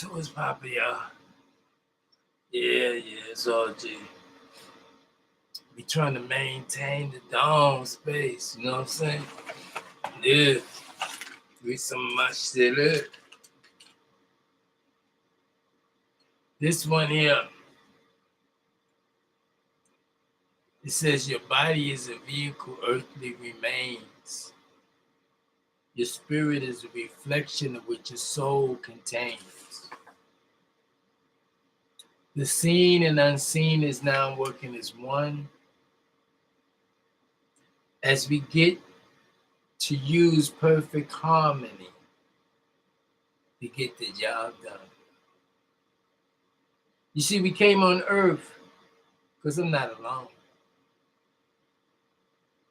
So what's poppin', y'all? Yeah, it's all G. We trying to maintain the dome space, you know what I'm saying? Yeah, we some much shit up. This one here, it says your body is a vehicle, earthly remains. Your spirit is a reflection of what your soul contains. The seen and unseen is now working as one. As we get to use perfect harmony to get the job done. You see, we came on earth because I'm not alone.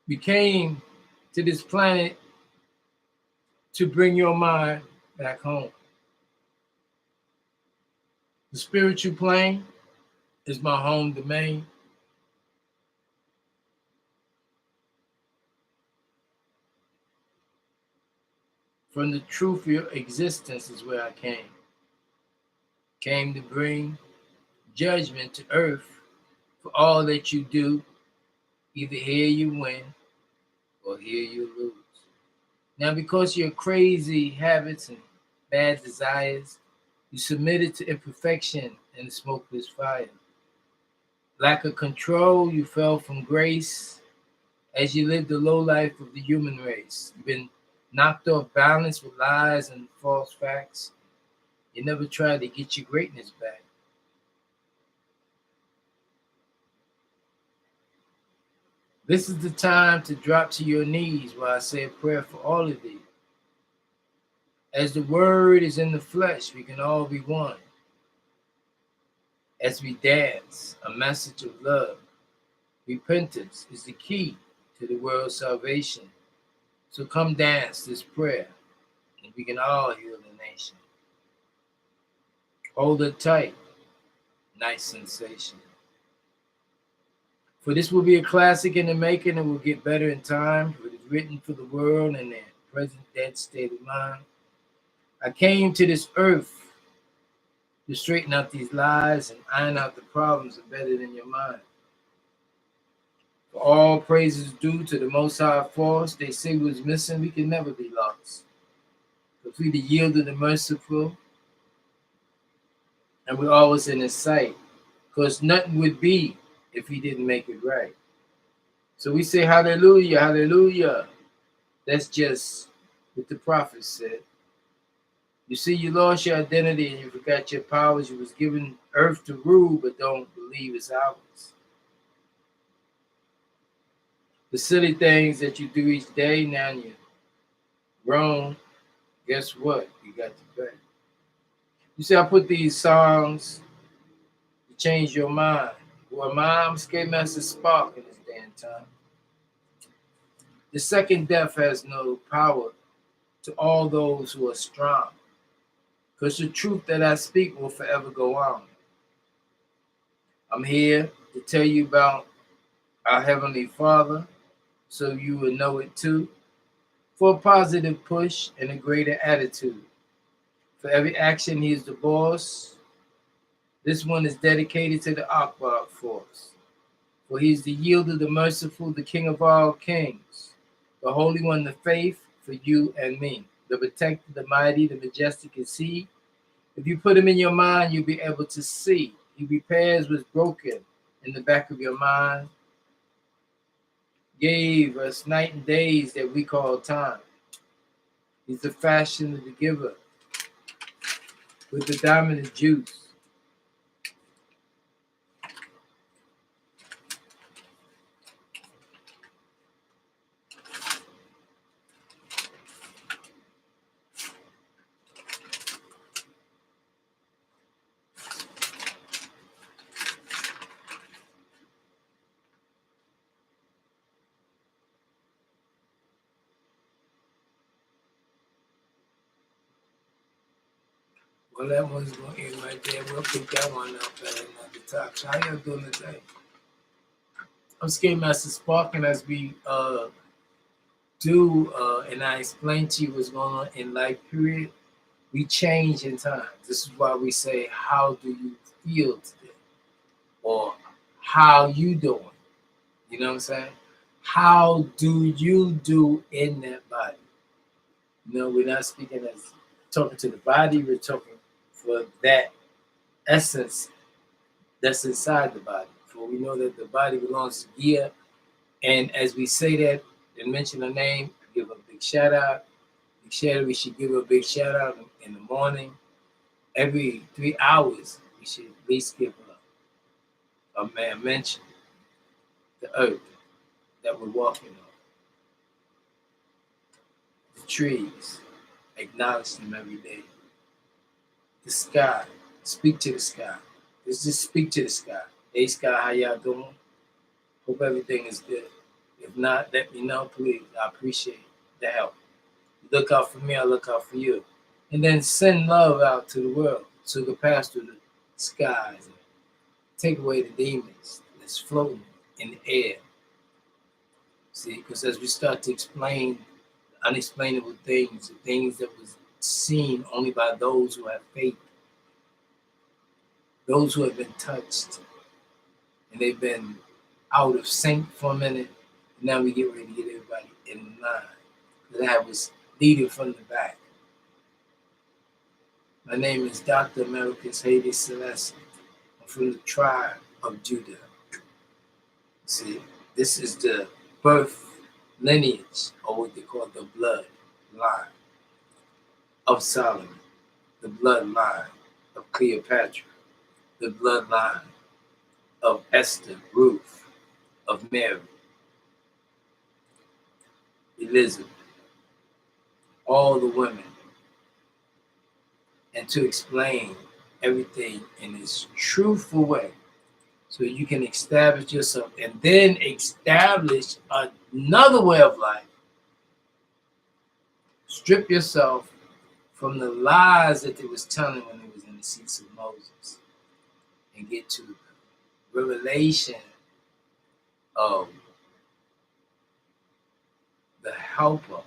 We came to this planet to bring your mind back home. The spiritual plane is my home domain. From the truth of your existence is where I came. Came to bring judgment to earth for all that you do. Either here you win or here you lose. Now, because your crazy habits and bad desires, you submitted to imperfection and the smokeless fire. Lack of control, you fell from grace as you lived the low life of the human race. You've been knocked off balance with lies and false facts. You never tried to get your greatness back. This is the time to drop to your knees while I say a prayer for all of you. As the word is in the flesh, we can all be one. As we dance, a message of love. Repentance is the key to the world's salvation. So come dance this prayer, and we can all heal the nation. Hold it tight. Nice sensation. For this will be a classic in the making and will get better in time. It is written for the world in their present dead state of mind. I came to this earth to straighten out these lies and iron out the problems embedded in your mind. For all praises due to the Most High force, they say was missing, we can never be lost. Completely yielded and merciful, and we're always in his sight, because nothing would be if he didn't make it right. So we say hallelujah, hallelujah. That's just what the prophet said. You see, you lost your identity and you forgot your powers. You was given earth to rule, but don't believe it's ours. The silly things that you do each day, now you're grown. Guess what? You got to pay. You see, I put these songs to change your mind. Boy, I'm Skate Master Spark in this damn time. The second death has no power to all those who are strong, because the truth that I speak will forever go on. I'm here to tell you about our Heavenly Father, so you will know it too, for a positive push and a greater attitude. For every action, he is the boss. This one is dedicated to the Akbar force, for he is the yielder, the merciful, the king of all kings, the holy one, the faith for you and me, the protector, the mighty, the majestic is he. If you put him in your mind, you'll be able to see. He repairs what's broken in the back of your mind. Gave us night and days that we call time. He's the fashion of the giver with the dominant juice. Well, that one's going to end right there. We'll pick that one up at another time. So how y'all doing today? I'm Skate Master Spark, and as we and I explain to you what's going on in life, period, We change in time. This is why we say, how do you feel today? Or how you doing? You know what I'm saying? How do you do in that body? No, we're not speaking as talking to the body, we're talking for that essence that's inside the body. For we know that the body belongs to Gia. And as we say that and mention the name, give a big shout out. Big shout out, we should give a big shout out in the morning. Every 3 hours, we should at least give a man mention the earth that we're walking on, the trees, acknowledge them every day. The sky, speak to the sky. Let's just speak to the sky. Hey sky, how y'all doing? Hope everything is good. If not, let me know, please. I appreciate the help. Look out for me, I look out for you. And then send love out to the world so it can pass through the skies and take away the demons that's floating in the air. See, because as we start to explain unexplainable things, the things that was seen only by those who have faith, those who have been touched, and they've been out of sync for a minute. Now we get ready to get everybody in line. Because I was leading from the back. My name is Dr. Americus Haile Selassie. I'm from the tribe of Judah. See, this is the birth lineage, or what they call the blood line of Solomon, the bloodline of Cleopatra, the bloodline of Esther, Ruth, of Mary, Elizabeth, all the women, and to explain everything in its truthful way so you can establish yourself and then establish another way of life. Strip yourself from the lies that they was telling when they was in the seats of Moses and get to the revelation of the helper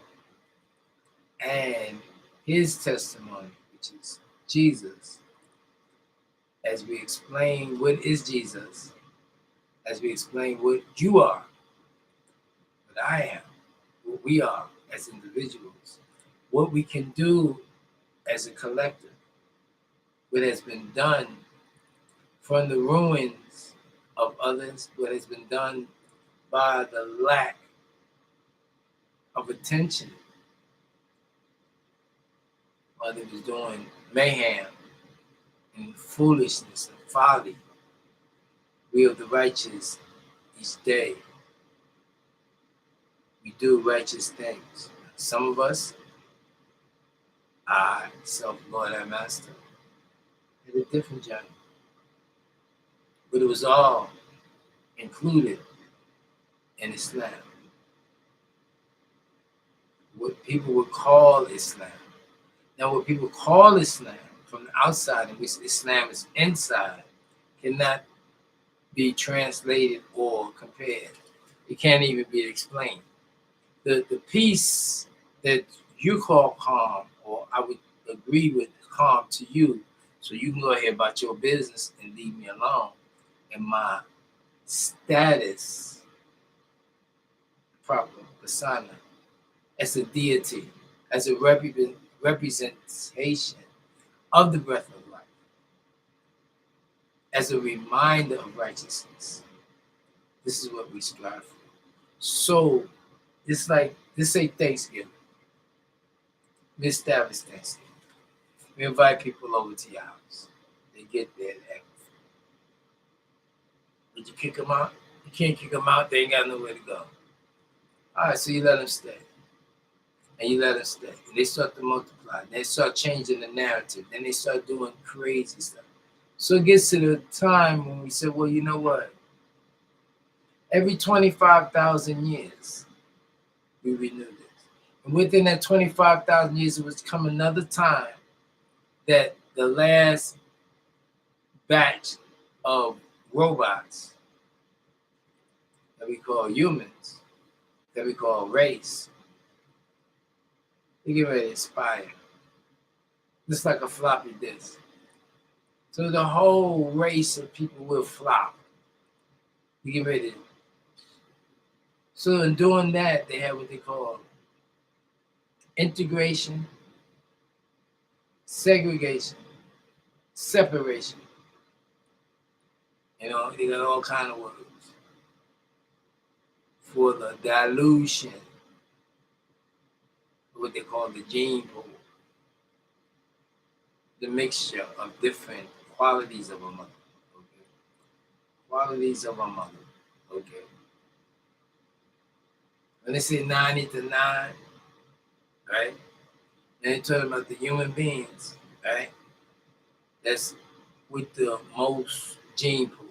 and his testimony, which is Jesus. As we explain what is Jesus, as we explain what you are, what I am, what we are as individuals, what we can do as a collective, what has been done from the ruins of others, what has been done by the lack of attention. Others was doing mayhem and foolishness and folly. We of the righteous each day, we do righteous things. Some of us, I, self-Lord and Master, had a different journey. But it was all included in Islam. What people would call Islam. Now, what people call Islam from the outside, in which Islam is inside, cannot be translated or compared. It can't even be explained. The peace that you call calm, or I would agree with calm to you, so you can go ahead about your business and leave me alone. And my status, proper persona, as a deity, as a representation of the breath of life, as a reminder of righteousness. This is what we strive for. So it's like, this ain't Thanksgiving. We establish Thanksgiving. We invite people over to your house. They get there and act. Did you kick them out? You can't kick them out. They ain't got nowhere to go. All right, so you let them stay. And you let them stay. And they start to multiply. They start changing the narrative. Then they start doing crazy stuff. So it gets to the time when we say, well, you know what? Every 25,000 years, we renew this. And within that 25,000 years, it was come another time that the last batch of robots that we call humans, that we call race, they get ready to expire. just like a floppy disk. So the whole race of people will flop. You get ready. So in doing that, they have what they call integration, segregation, separation. You know, they got all kind of words for the dilution of what they call the gene pool, the mixture of different qualities of a mother. Okay, qualities of a mother. Okay. When they say 90 to 9, right? And they talk about the human beings, right? That's with the most gene pool.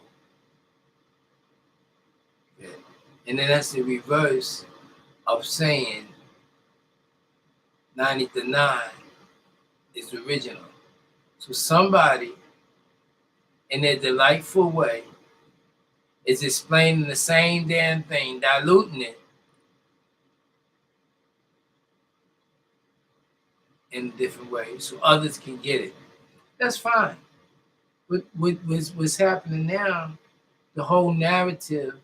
Okay. And then that's the reverse of saying 90 to 9 is original. So somebody in their delightful way is explaining the same damn thing, diluting it in different ways so others can get it. That's fine. But what's happening now, the whole narrative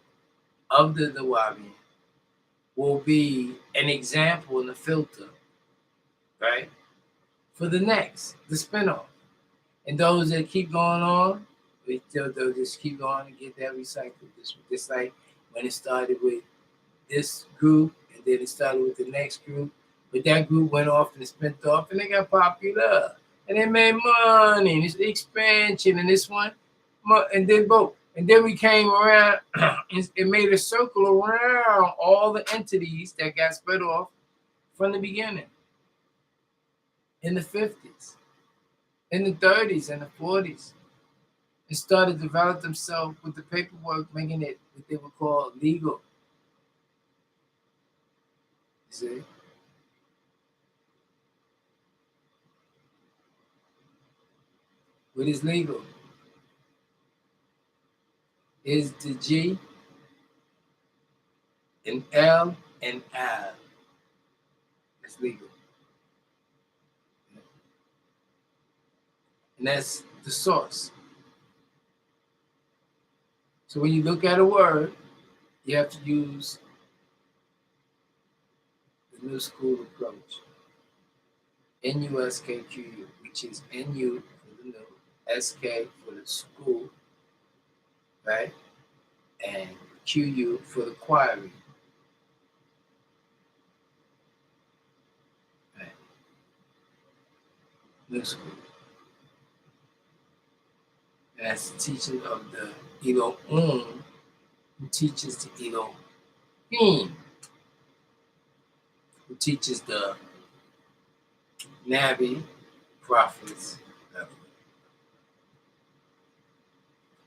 of the Nawabian will be an example and a filter, right? For the next, the spinoff. And those that keep going on, they'll just keep going and get that recycled. Just like when it started with this group, and then it started with the next group. But that group went off and spent off, and they got popular, and they made money, and it's expansion, and this one, and then both. And then we came around, it made a circle around all the entities that got spread off from the beginning in the 50s, in the 30s, and the 40s. It started to develop themselves with the paperwork, making it what they would call legal. You see? What is legal? Is the G and L and L. That's legal. And that's the source. So when you look at a word, you have to use the new school approach. NUSKQU, which is NU for the new, SK for the school, right? And QU for the query. Right? New school. And that's the teaching of the Elohim, who teaches the Elohim, who teaches the Nabi prophets.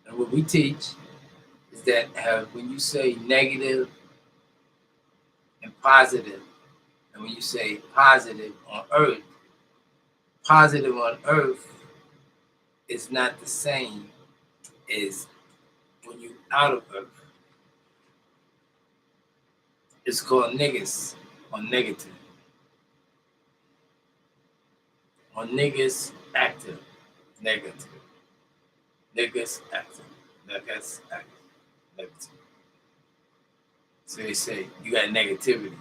And what we teach is that when you say negative and positive, and when you say positive on earth is not the same as when you out of earth. It's called niggas or negative. Or niggas active, negative. Niggas active, niggas active, negative. So they say you got negativity.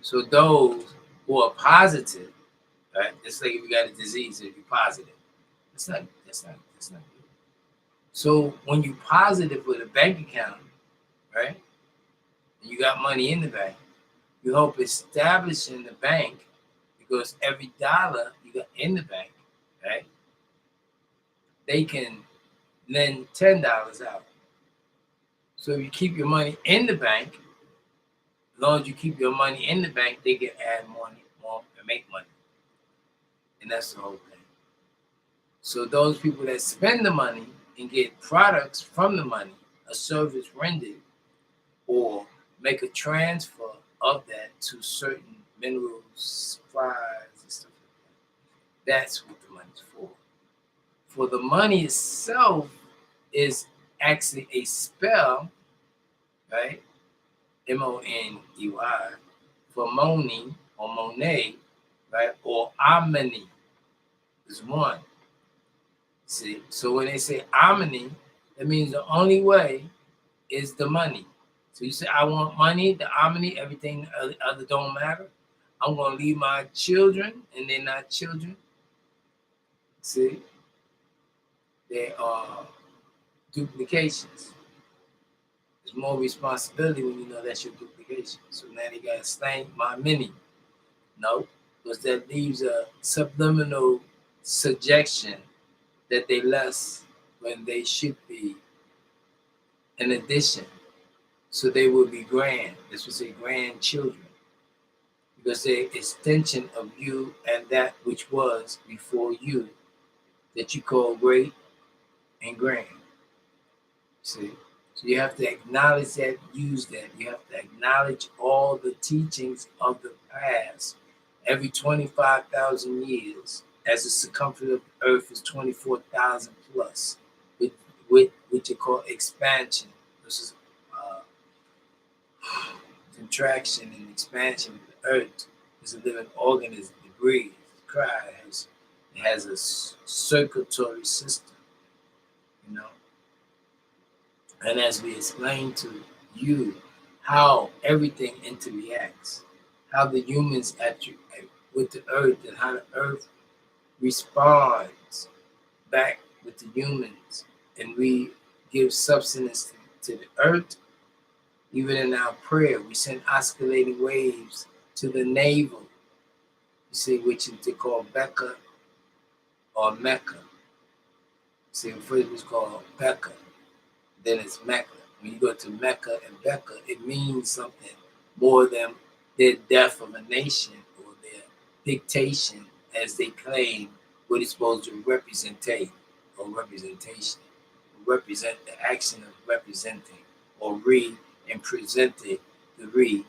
So those who are positive, right? It's like if you got a disease, if you're positive. That's not good. So when you positive with a bank account, right? And you got money in the bank, you help establishing the bank because every dollar you got in the bank, right? They can lend $10 out. So if you keep your money in the bank, as long as you keep your money in the bank, they can add more and make money. And that's the whole thing. So those people that spend the money and get products from the money, a service rendered, or make a transfer of that to certain minerals, supplies, and stuff like that. That's what the money's for. For the money itself is actually a spell, right? Money, for Moni or Monet, right? Or Amani. is one. See, so when they say omni, that means the only way is the money. So you say, I want money, the omni, everything other don't matter. I'm gonna leave my children, and they're not children. See, they are duplications. There's more responsibility when you know that's your duplication. So now they gotta stank my mini. No, because that leaves a subliminal suggestion that they less when they should be an addition. So they will be grand. This would say grandchildren. Because they're extension of you and that which was before you that you call great and grand. See? So you have to acknowledge that, use that. You have to acknowledge all the teachings of the past. Every 25,000 years, as the circumference of the earth is 24,000 plus, with which you call expansion. This is contraction and expansion of the earth. Is a living organism. It breathes, it cries. It has a circulatory system, you know. And as we explained to you, how everything interreacts, how the humans actually with the earth, and how the earth responds back with the humans, and we give substance to the earth. Even in our prayer, we send oscillating waves to the navel, you see, which they call Becca or Mecca. See, first was called Becca, then it's Mecca. When you go to Mecca and Becca, it means something more than their death of a nation or their dictation, as they claim what it's supposed to represent or representation, represent the action of representing, or and presented the you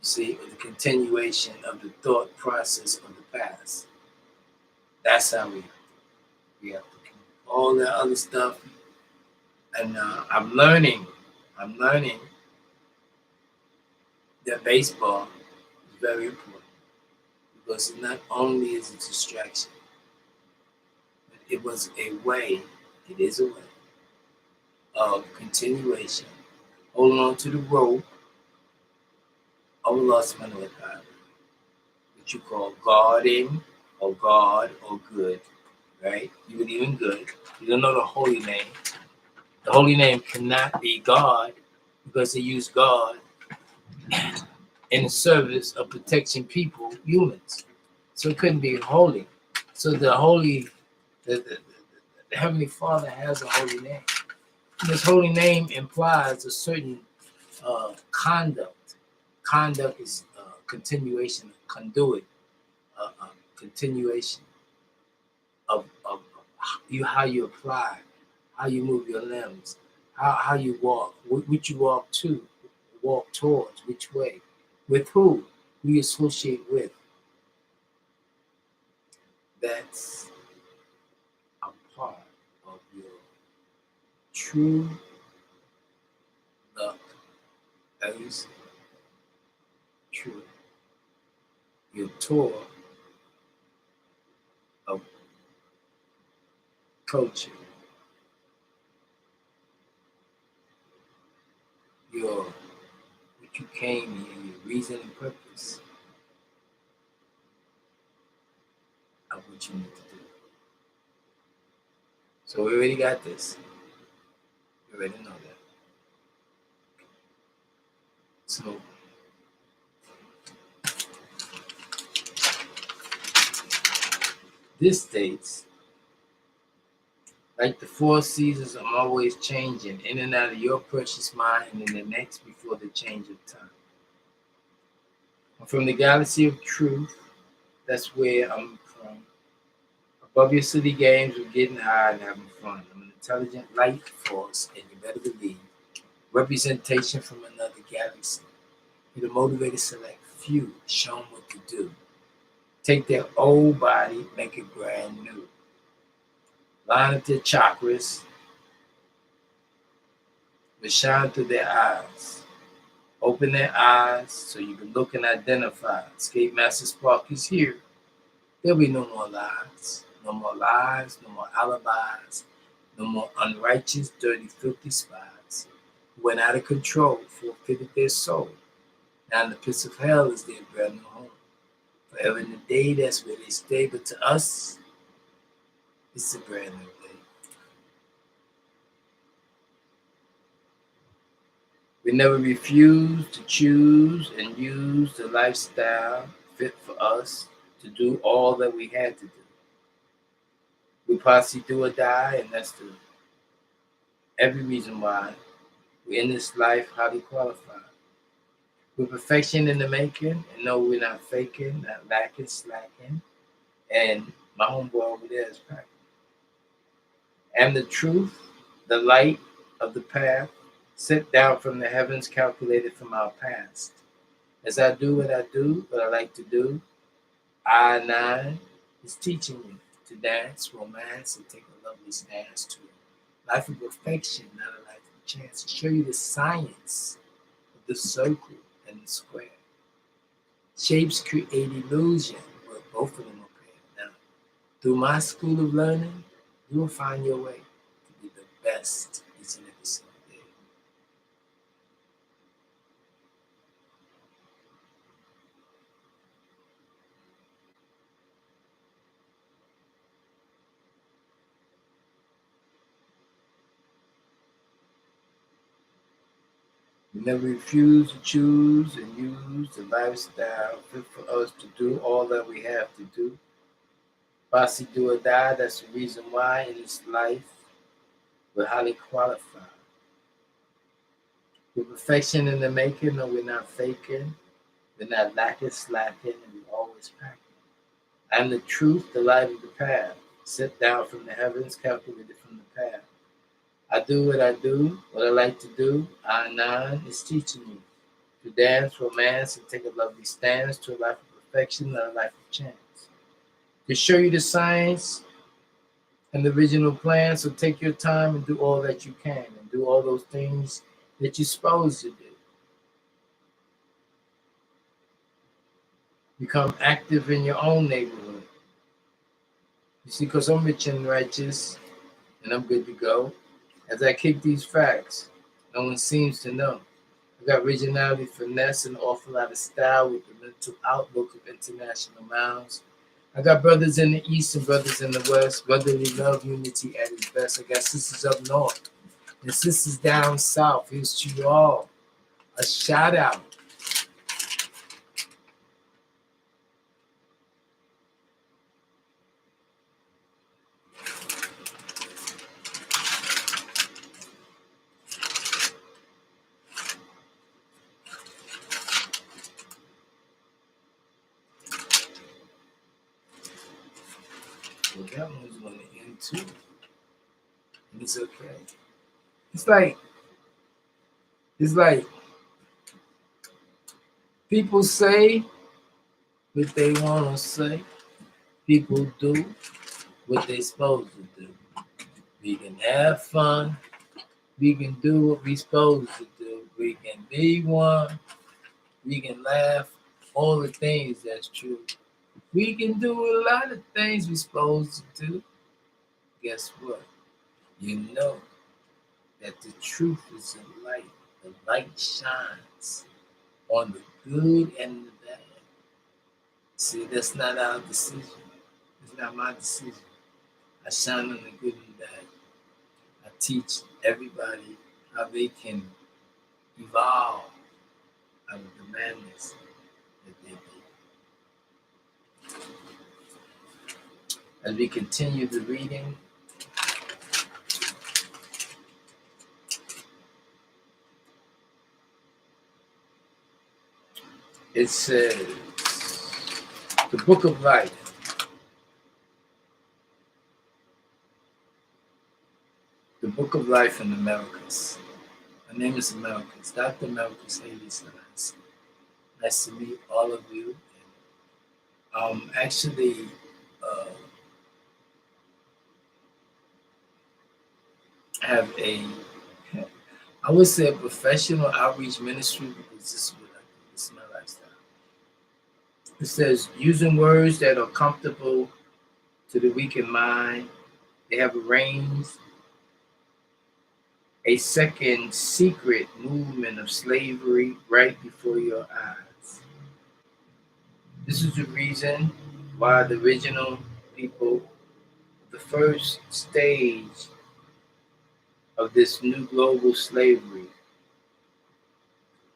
see, or the continuation of the thought process of the past. That's how we have to keep all that other stuff. And I'm learning that baseball is very important, because not only is it a distraction, but it was a way, it is a way of continuation, holding on to the rope of Allah subhanahu wa ta'ala, which you call guarding or God or good, right? You believe in good. You don't know the holy name. The holy name cannot be God, because they use God in the service of protecting people, humans. So it couldn't be holy. So the Heavenly Father has a holy name. This holy name implies a certain conduct. Conduct is continuation, conduit, continuation of you, how you apply, how you move your limbs, how you walk, which you walk towards, which way, with who you associate with. That's a part of your true luck. That is true. Your tour of culture, what you came here, your reason and purpose of what you need to do. So we already got this. We already know that. So this states, like the four seasons, I'm always changing in and out of your precious mind, and in the next before the change of time. I'm from the galaxy of truth. That's where I'm from. Above your city games, we're getting high and having fun. I'm an intelligent light force, and you better believe representation from another galaxy. You're the motivated select few, show them what to do. Take their old body, make it brand new. Line up their chakras, but shine through their eyes. Open their eyes so you can look and identify. Escape Master Spark is here. There'll be no more lies. No more lies, no more alibis, no more unrighteous, dirty, filthy spies who went out of control, forfeited their soul. Now in the pits of hell is their brand new home. Forever in the day, that's where they stay. But to us, it's a brand new day. We never refuse to choose and use the lifestyle fit for us to do all that we had to do. We possibly do or die, and that's the every reason why we're in this life highly qualified. We're perfection in the making, and no, we're not faking, not lacking, slacking. And my homeboy over there is packing. And the truth, the light of the path, sent down from the heavens, calculated from our past. As I do what I like to do, I-9 is teaching you to dance, romance, and take a lovely stance to a life of perfection, not a life of chance. To show you the science of the circle and the square. Shapes create illusion, but both of them are paired. Now, through my school of learning, you will find your way to be the best each and every single day. We never refuse to choose and use the lifestyle fit for us to do all that we have to do. Bossy do or die, that's the reason why in this life we're highly qualified. We're perfection in the making, no, we're not faking. We're not lacking, slacking, and we're always packing. I'm the truth, the light of the path, set down from the heavens, calculated from the path. I do, what I like to do. I-9 is teaching you to dance, romance, and take a lovely stance to a life of perfection, not a life of chance. To show you the science and the original plan, so take your time and do all that you can, and do all those things that you're supposed to do. Become active in your own neighborhood. You see, because I'm rich and righteous, and I'm good to go. As I kick these facts, no one seems to know. I got originality, finesse, and an awful lot of style with the mental outlook of international mounds. I got brothers in the east and brothers in the west. Brotherly love, unity at its best. I got sisters up north and sisters down south. Here's to you all. A shout out. Well, that one's going to end too. And it's okay. It's like people say what they want to say. People do what they supposed to do. We can have fun. We can do what we supposed to do. We can be one. We can laugh. All the things that's true. We can do a lot of things we supposed to do. Guess what? You know that the truth is a light. The light shines on the good and the bad. See, that's not our decision. It's not my decision. I shine on the good and bad. I teach everybody how they can evolve out of the madness that they be. As we continue the reading, it says, the Book of Life. The Book of Life in Americas. My name is Americas, Dr. Americas Haley. Nice to meet all of you. Actually, have I would say a professional outreach ministry because this is what I do. This is my lifestyle. It says using words that are comfortable to the weak in mind. They have arranged a second secret movement of slavery right before your eyes. This is the reason why the original people, the first stage of this new global slavery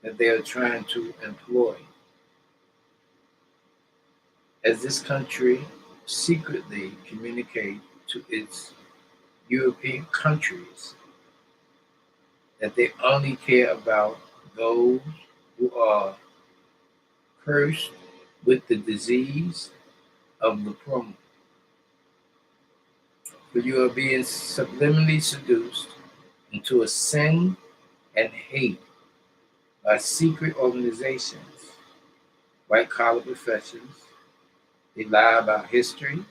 that they are trying to employ, as this country secretly communicate to its European countries that they only care about those who are cursed with the disease of the promo. For you are being subliminally seduced into a sin and hate by secret organizations, white collar professions. They lie about history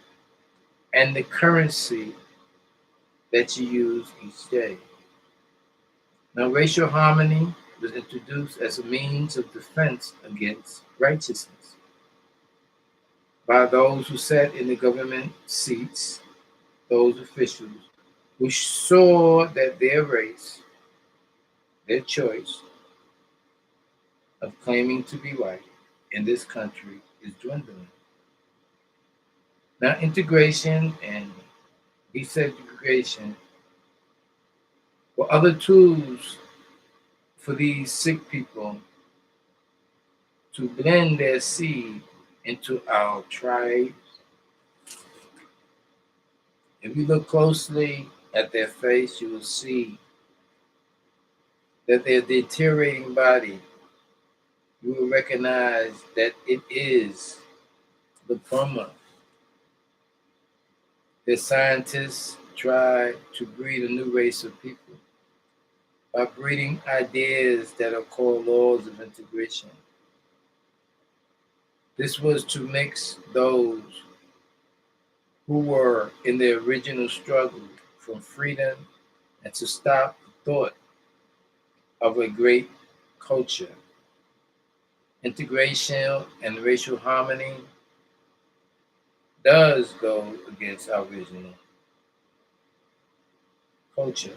and the currency that you use each day. Now, racial harmony was introduced as a means of defense against righteousness by those who sat in the government seats, those officials who saw that their race, their choice of claiming to be white in this country is dwindling. Now, integration and desegregation were other tools for these sick people to blend their seed into our tribes. If you look closely at their face, you will see that their deteriorating body, you will recognize that it is the perma. The scientists try to breed a new race of people by breeding ideas that are called laws of integration. This was to mix those who were in the original struggle for freedom and to stop the thought of a great culture. Integration and racial harmony does go against our original culture.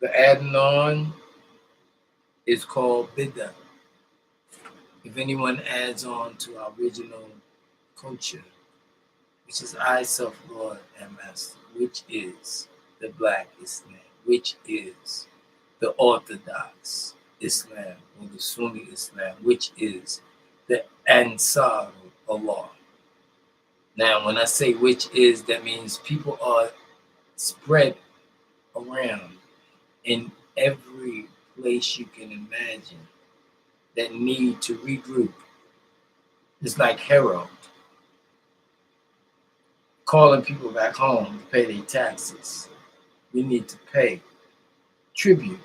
The adding on is called bid'ah. If anyone adds on to our original culture, which is I, self-Lord, and Master, which is the Black Islam, which is the Orthodox Islam, or the Sunni Islam, which is the Ansar Allah. Now, when I say which is, that means people are spread around in every place you can imagine that need to regroup. It's like Harold calling people back home to pay their taxes. We need to pay tribute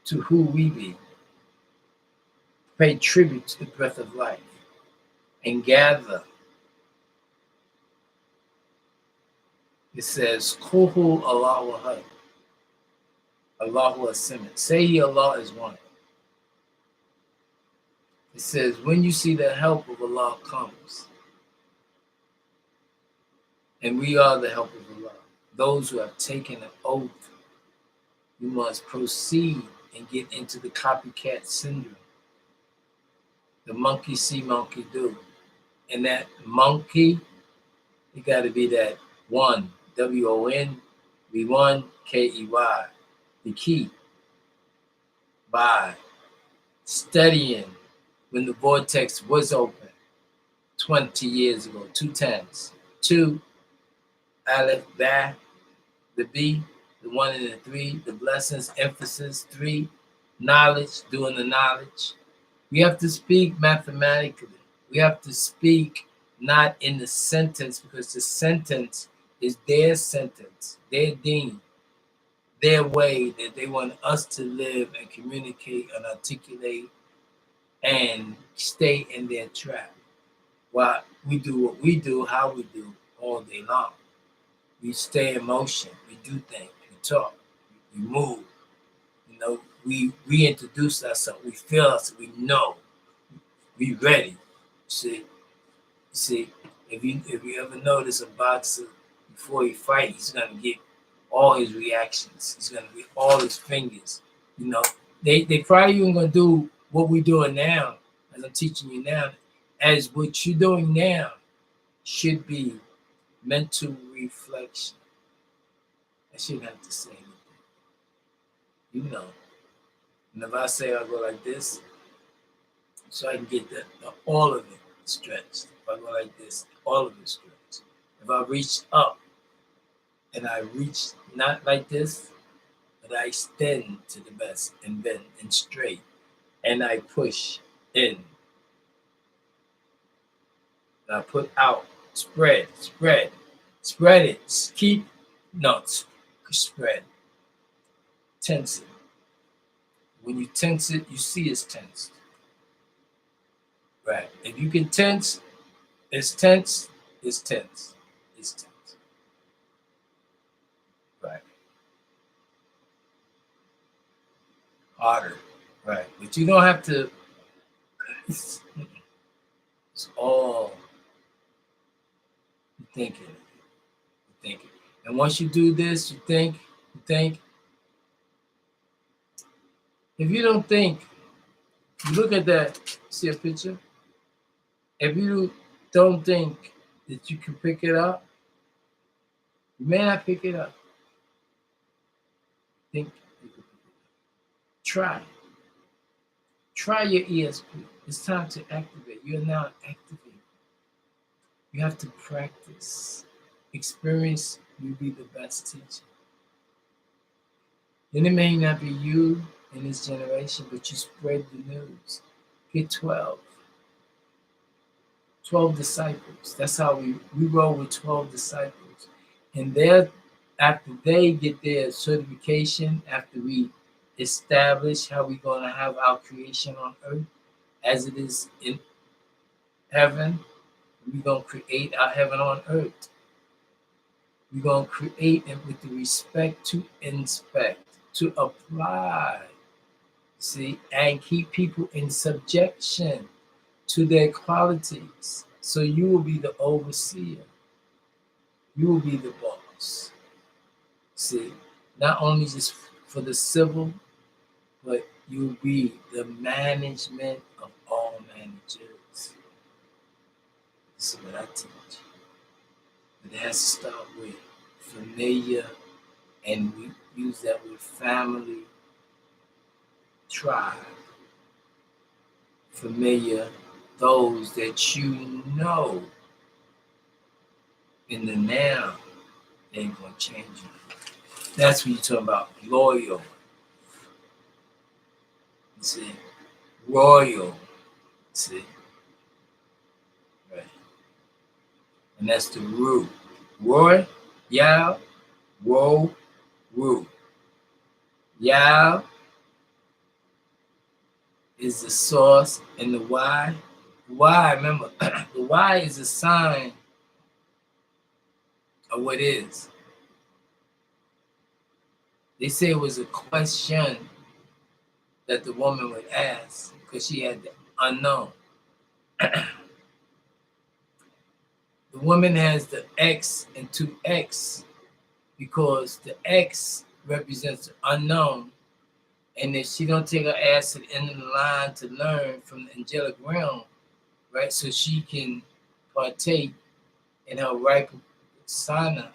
to who we be, pay tribute to the breath of life, and gather. It says, Kuhu Allahu Ahad, Allahu As-Samad. Say He Allah is one. It says, when you see the help of Allah comes, and we are the help of Allah, those who have taken an oath, you must proceed and get into the copycat syndrome. The monkey see, monkey do. And that monkey, you got to be that one, W-O-N, V-1, K-E-Y, the key. By studying when the vortex was open 20 years ago, 2 tens, 2, Aleph, Ba, the B, the 1 and the 3, the blessings, emphasis, 3, knowledge, doing the knowledge. We have to speak mathematically. We have to speak not in the sentence, because the sentence is their sentence, their deen, their way that they want us to live and communicate and articulate and stay in their trap. While we do what we do, how we do all day long. We stay in motion, we do things, we talk, we move. You know, we reintroduce ourselves, we feel us, we know, we ready. See, if If you ever notice a boxer before he fight, he's gonna get all his reactions. He's gonna get all his fingers. You know, they probably even gonna do what we're doing now, as I'm teaching you now, as what you're doing now should be mental reflection. I shouldn't have to say anything. You know. And if I say I go like this, so I can get all of it stretched. If I go like this, all of it stretched. If I reach up and I reach not like this, but I extend to the best and bend and straight, and I push in. And I put out, spread it. Keep, no, spread. Tense it. When you tense it, you see it's tensed. Right. If you can tense, it's tense, it's tense, it's tense. Right. Harder. Right. But you don't have to, it's all you thinking. You thinking. And once you do this, you think. If you don't think, you look at that, see a picture? If you don't think that you can pick it up, you may not pick it up. Think. Try. Try your ESP. It's time to activate. You're now activated. You have to practice. Experience will be the best teacher. And it may not be you in this generation, but you spread the news. Get 12. 12 disciples. That's how we roll with 12 disciples. And after they get their certification, after we establish how we're going to have our creation on earth as it is in heaven, we're going to create our heaven on earth. We're going to create it with the respect to inspect, to apply, see, and keep people in subjection to their qualities. So you will be the overseer. You will be the boss. See, not only just for the civil, but you'll be the management of all managers. This is what I teach. But it has to start with familiar, and we use that with family, tribe, familiar, those that you know in the now, they ain't gonna change you. That's what you're talking about, loyal. See, royal. See, right, and that's the root. Roy, Yao, Wo, Ru. Yao is the source, and the why. Why, remember, the why is a sign of what is. They say it was a question that the woman would ask because she had the unknown. The woman has the X and 2X because the X represents the unknown. And if she don't take her ass to the end of the line to learn from the angelic realm, right, so she can partake in her right sana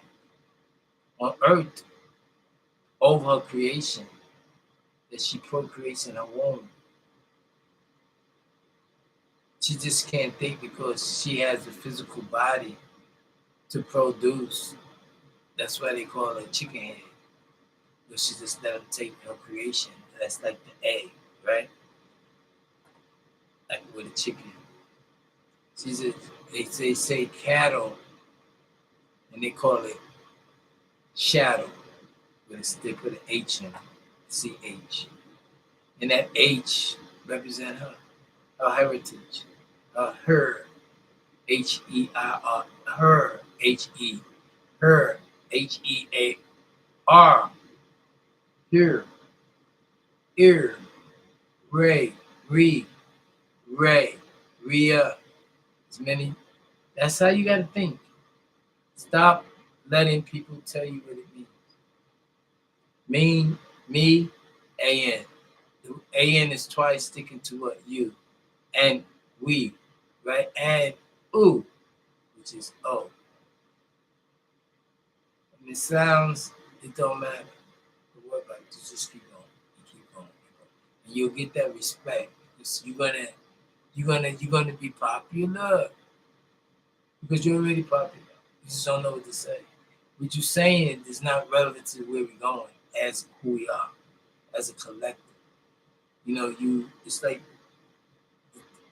on earth over her creation that she procreates in her womb. She just can't think because she has the physical body to produce. That's why they call her chicken head. But she just let them take her creation. That's like the egg, right? Like with a chicken. She's they say cattle, and they call it shadow. But they put an H in it, CH. And that H represents her heritage, her, H-E-I-R, her, H-E, her, H-E-A-R, here, ear, ray, re, ray, Rhea, as many That's how you got to think. Stop letting people tell you what it means. Me, me, an. The an is twice sticking to what? You. And we, right? And ooh, which is oh. And it sounds, it don't matter. But what about it? Just keep going. You keep going. And you'll get that respect. You're gonna be popular because you're already popular. You just don't know what to say. What you're saying is not relevant to where we're going as who we are, as a collective. You know, it's like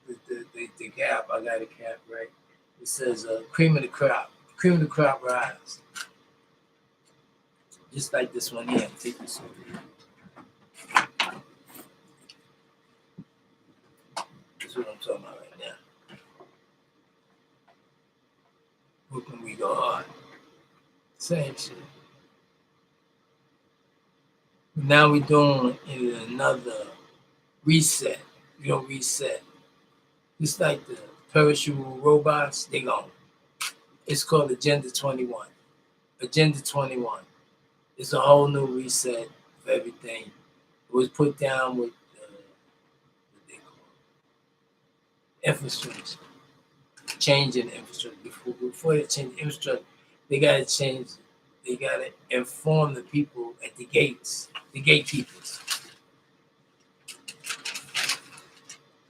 the cap. I got a cap, right? It says cream of the crop. Cream of the crop rise. Just like this one here. Take this over here. That's what I'm talking about right now. Where can we go hard? Same shit. Now we're doing another reset. We're gonna reset. Just like the perishable robots, they gone. It's called Agenda 21. Agenda 21. It's a whole new reset for everything. It was put down with what they call infrastructure. Changing the infrastructure. Before they change the infrastructure, they gotta change. They gotta inform the people at the gates, the gatekeepers,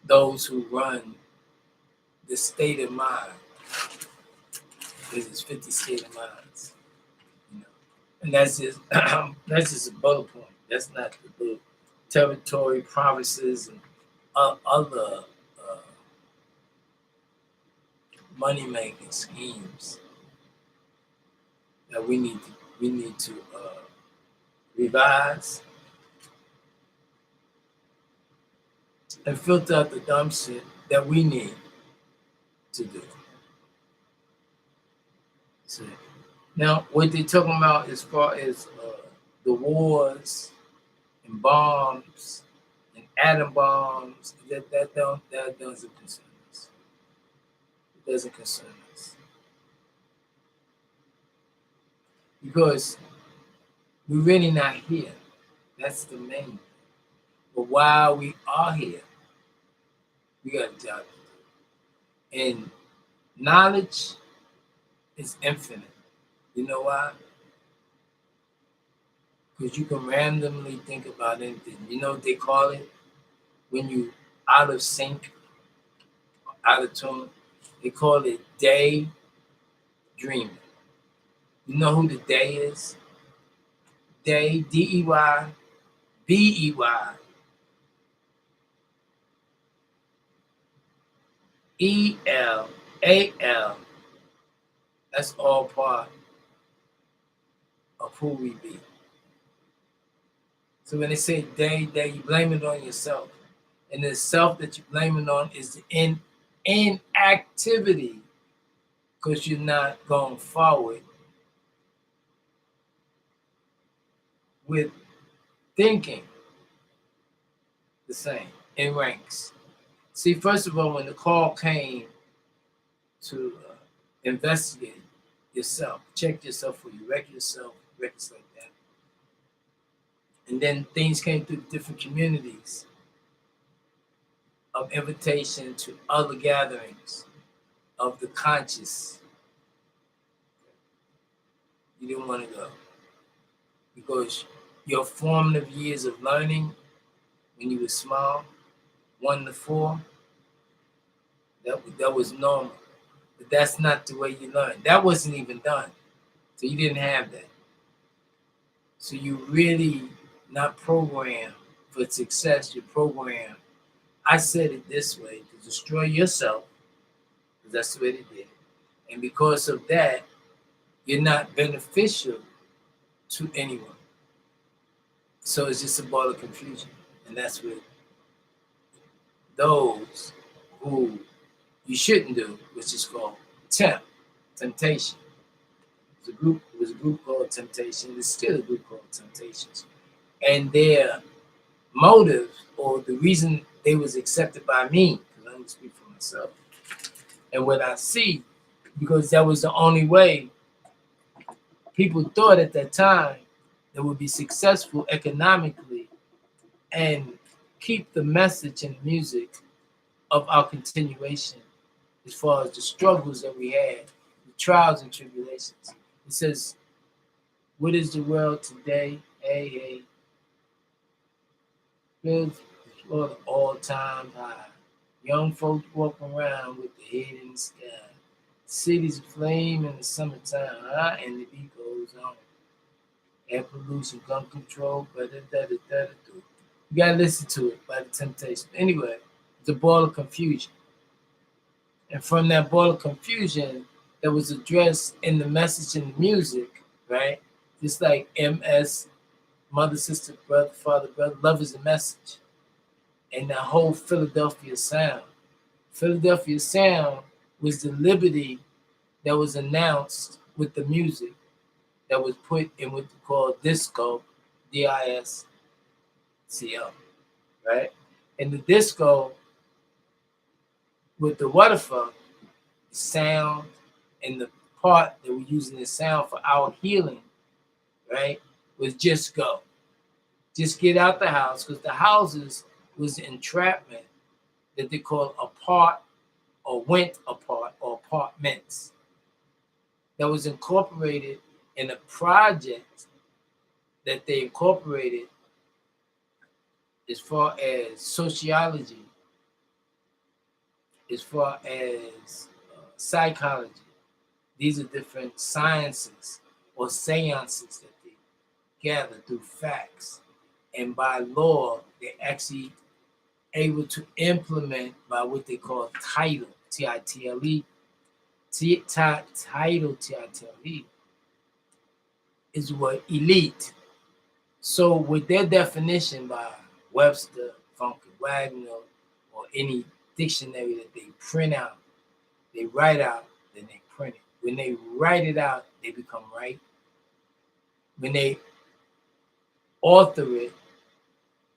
those who run the state of mind. There's 50 state of minds, you know, and that's just that's just a bullet point. That's not the territory, provinces, and other money making schemes that we need to revise and filter out the dumb shit that we need to do. So, now, what they're talking about as far as the wars and bombs and atom bombs, that doesn't concern us. It doesn't concern us because we're really not here. That's the main thing. But while we are here, we got a job to do. And knowledge is infinite. You know why? Because you can randomly think about anything. You know what they call it? When you out of sync, out of tune, they call it daydreaming. You know who the day is? Day, D-E-Y, B-E-Y, E-L-A-L. That's all part of who we be. So when they say day, you blame it on yourself. And the self that you're blaming on is the inactivity because you're not going forward with thinking the same in ranks. See, first of all, when the call came to investigate yourself, check yourself for you, wreck yourself, records like that. And then things came through different communities of invitation to other gatherings of the conscious. You didn't want to go because your formative years of learning when you were small, 1 to 4, that was normal. But that's not the way you learn. That wasn't even done. So you didn't have that. So you really not programmed for success. You're programmed, I said it this way, to destroy yourself, because that's the way they did. And because of that, you're not beneficial to anyone. So it's just a ball of confusion. And that's what those who you shouldn't do, which is called temptation. It was a group called Temptation. It's still a group called Temptations. And their motive, or the reason they was accepted by me, because I don't speak for myself, and what I see because that was the only way people thought at that time that would be successful economically and keep the message and music of our continuation as far as the struggles that we had, the trials and tribulations. It says, what is the world today? Hey, bills for the all-time high. Young folks walking around with their head in the sky. Cities aflame in the summertime, and the beat goes on. Air pollution, gun control, da-da-da-da-da-da. You gotta listen to it by the Temptation. Anyway, it's a ball of confusion. And from that ball of confusion that was addressed in the message and the music, right? Just like MS, mother, sister, brother, father, brother, love is a message. And that whole Philadelphia sound. Philadelphia sound was the liberty that was announced with the music that was put in what we call disco, DISCO, right? And the disco with the waterfall, the sound and the part that we're using the sound for our healing, right, was just go. Just get out the house, because the houses was the entrapment that they call apart or went apart or apartments that was incorporated in a project that they incorporated as far as sociology, as far as psychology. These are different sciences or seances that they gather through facts. And by law, they're actually able to implement by what they call title, Title, title, Title, is what elite. So with their definition by Webster, Funke, Wagner, or any dictionary that they print out, they write out, then they print it. When they write it out, they become right. When they author it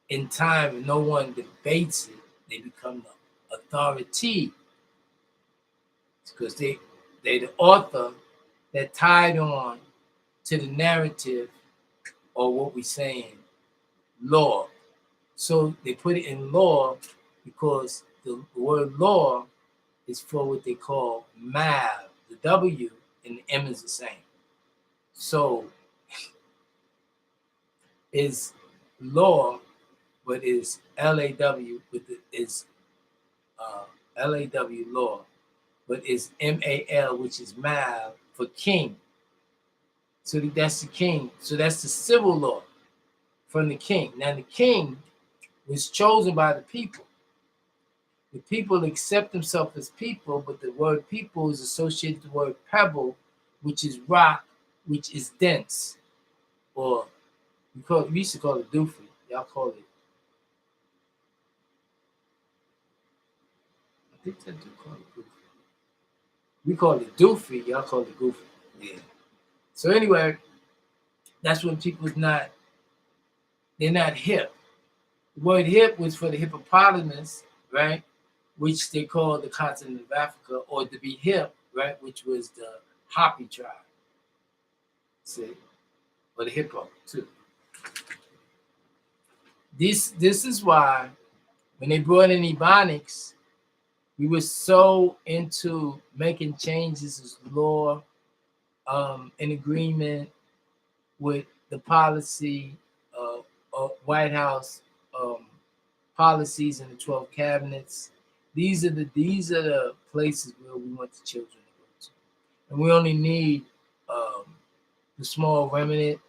in time and no one debates it, they become the authority. Because they the author that tied on to the narrative or what we're saying, law. So they put it in law because the word law is for what they call MAV. The W and the M is the same. So is law, but is LAW with the is LAW law, but is MAL, which is MAV for king. So that's the king. So that's the civil law from the king. Now the king was chosen by the people. The people accept themselves as people, but the word people is associated with the word pebble, which is rock, which is dense. Or we used to call it doofy. Y'all call it. I think they do call it goofy. We call it doofy, y'all call it goofy. Yeah. So anyway, that's when people's they're not hip. The word hip was for the hippopotamus, right? Which they call the continent of Africa, or to be hip, right? Which was the Hopi tribe. See? Or the hippo, too. This is why when they brought in Ebonics, we were so into making changes as law, in agreement with the policy of White House policies and the 12 cabinets. These are the places where we want the children to go to, and we only need the small remnant,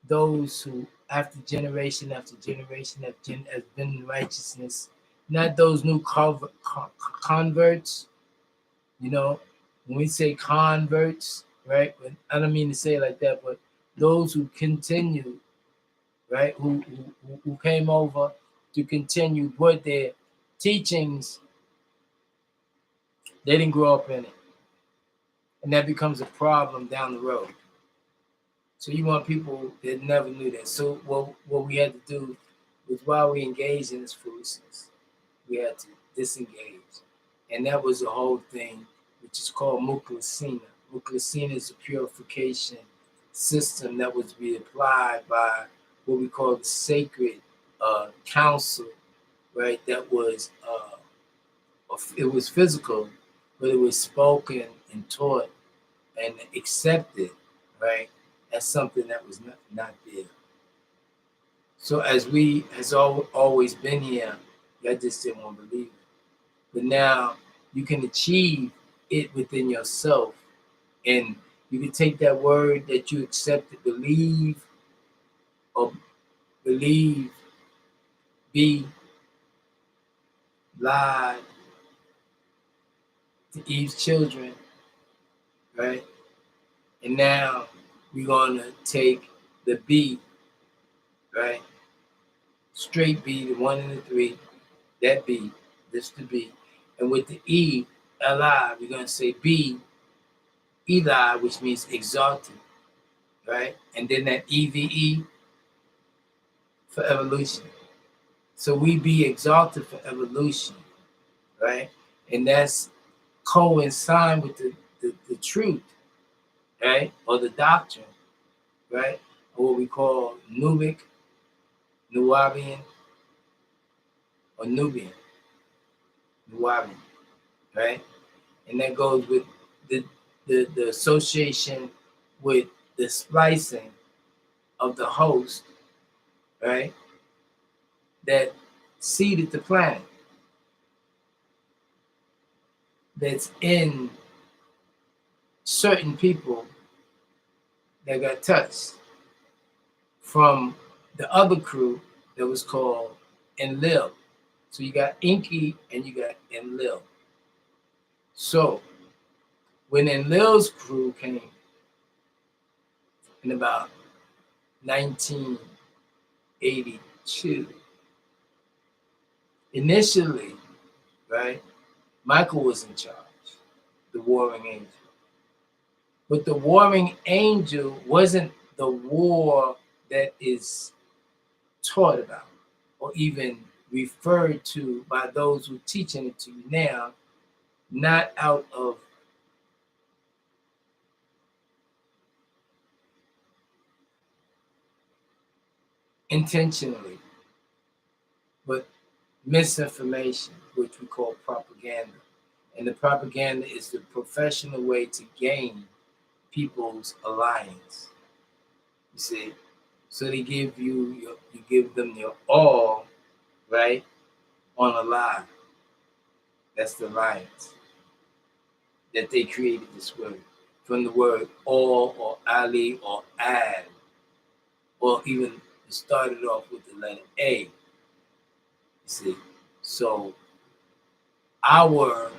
those who after generation have been in righteousness, not those new converts. You know, when we say converts, right? I don't mean to say it like that, but those who continue, right? Who came over to continue what their teachings, they didn't grow up in it. And that becomes a problem down the road. So you want people that never knew that. So what we had to do was, while we engaged in this foolishness, we had to disengage. And that was the whole thing which is called mucosina. Mucosina is a purification system that was to be applied by what we call the sacred council, right? That was it was physical, but it was spoken and taught and accepted, right, as something that was not there. So as we has always been here, I just didn't want to believe it. But now you can achieve it within yourself, and you can take that word that you accepted, believe, or believe, be, lied to Eve's children, right? And now we're gonna take the B, right? Straight B, the 1 and the 3, that B, this the B. And with the E, Li, we're gonna say B, Eli, which means exalted, right? And then that EVE for evolution. So we be exalted for evolution, right? And that's coincide with the truth, right? Or the doctrine, right? Or what we call Nubic, Nubian, or Nubian, Nubian, right? And that goes with the association with the splicing of the host, right? That seeded the planet. That's in certain people that got touched from the other crew that was called Enlil. So you got Inky and you got Enlil. So when Enlil's crew came in about 1982, initially, right, Michael was in charge, the warring angel. But the warring angel wasn't the war that is taught about or even referred to by those who are teaching it to you now, not out of intentionally, but misinformation, which we call propaganda. And the propaganda is the professional way to gain people's alliance. You see, so they give you give them your all, right, on a lie. That's the alliance that they created this word from the word all or ali or ad, or even it started off with the letter A. You see, so our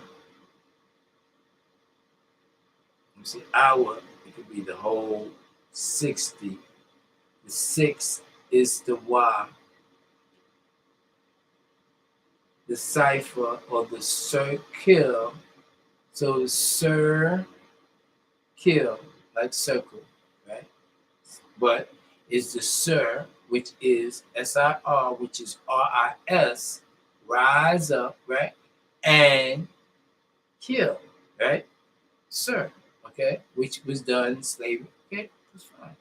it could be the whole 60. The 6 is the Y. The cipher or the circle. So the circle, like circle, right? But it's the sir, which is SIR, which is RIS, rise up, right? And kill, right? Sir, okay? Which was done in slavery. Okay, that's fine.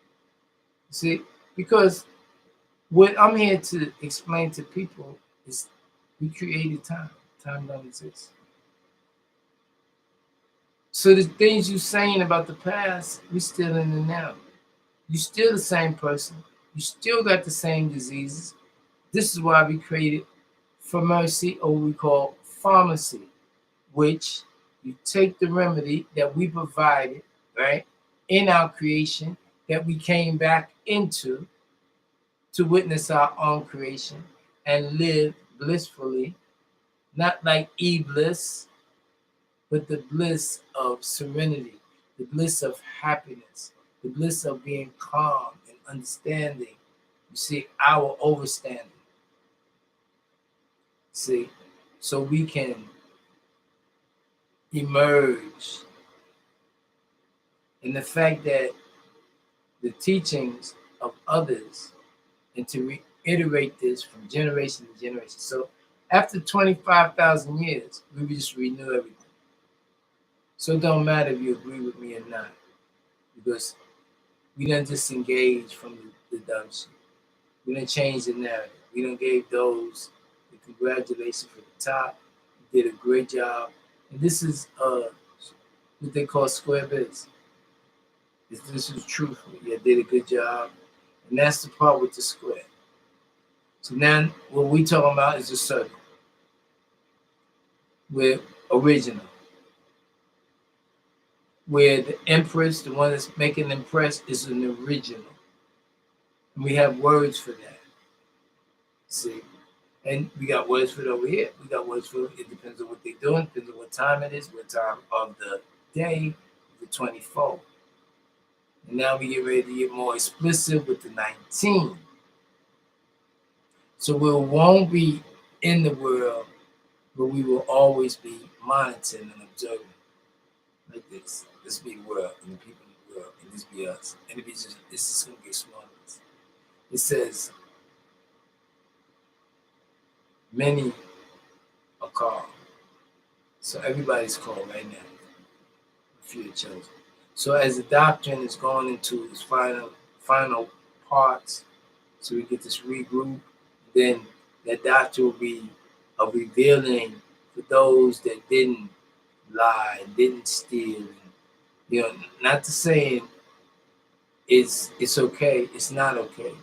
See, because what I'm here to explain to people is we created time. Time don't exist. So the things you're saying about the past, we still in the now. You're still the same person. You still got the same diseases. This is why we created pharmacy, or what we call pharmacy, which you take the remedy that we provided, right, in our creation, that we came back into to witness our own creation and live blissfully, not like e-bliss, but the bliss of serenity, the bliss of happiness, the bliss of being calm and understanding. You see, our overstanding. See, so we can emerge. And the fact that the teachings of others, and to reiterate this from generation to generation. So after 25,000 years, we just renew everything. So it don't matter if you agree with me or not, because we done disengage from the dumb shit. We done change the narrative. We done gave those the congratulations from the top. You did a great job. And this is what they call square biz. This is truthful. You did a good job. And that's the part with the square. So now what we talking about is a circle. We're original. Where the empress, the one that's making the impress, is an original. And we have words for that. See? And we got words for it over here. We got words for it. It depends on what they're doing, depends on what time it is, what time of the day, the 24. And now we get ready to get more explicit with the 19. So we won't be in the world, but we will always be monitoring and observing. Like this. This be the world and the people in the world, and this be us. And it be just, it's just gonna get smaller. It says, many are called. So everybody's called right now. A few are chosen. So as the doctrine is going into its final parts, so we get this regroup, then that doctrine will be a revealing for those that didn't lie, didn't steal. You know, not to say it's okay, it's not okay.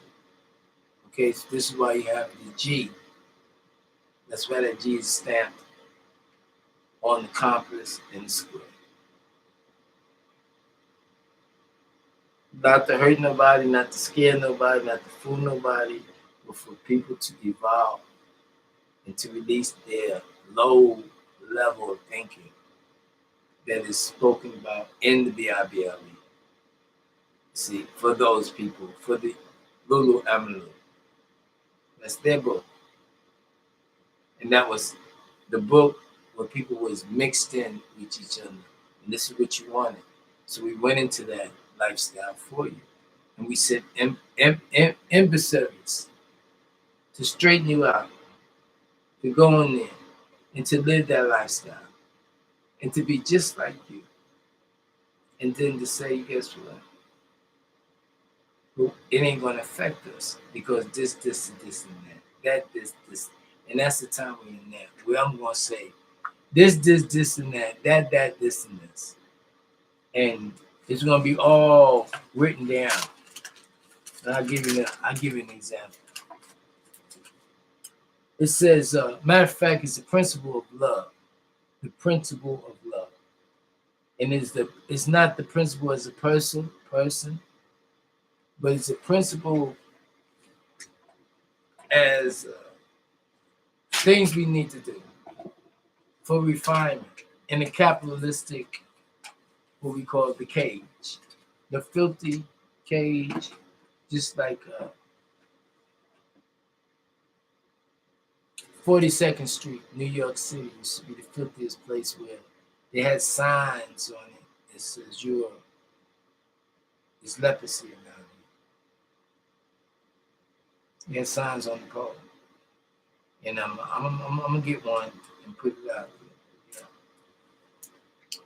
Okay, so this is why you have the G. That's why that G is stamped on the compass and the square. Not to hurt nobody, not to scare nobody, not to fool nobody, but for people to evolve and to release their low level of thinking that is spoken about in the BIBLE. See, for those people, for the Lulu Amalu. That's their book. And that was the book where people was mixed in with each other. And this is what you wanted. So we went into that lifestyle for you. And we said embassies to straighten you out, to go in there and to live that lifestyle and to be just like you. And then to say, guess what? Well, it ain't going to affect us because this, and that, this. And that's the time we're in now, where I'm going to say this, and that, this, and this. And it's going to be all written down. And I'll give you an example. It says, matter of fact, it's the principle of love. The principle of love. And it's not the principle as a person, but it's a principle as things we need to do for refinement in a capitalistic, what we call the cage, the filthy cage, just like 42nd Street, New York City used to be the filthiest place where they had signs on it that says there's leprosy around you. They had signs on the pole. And I'm gonna get one and put it out there. You know?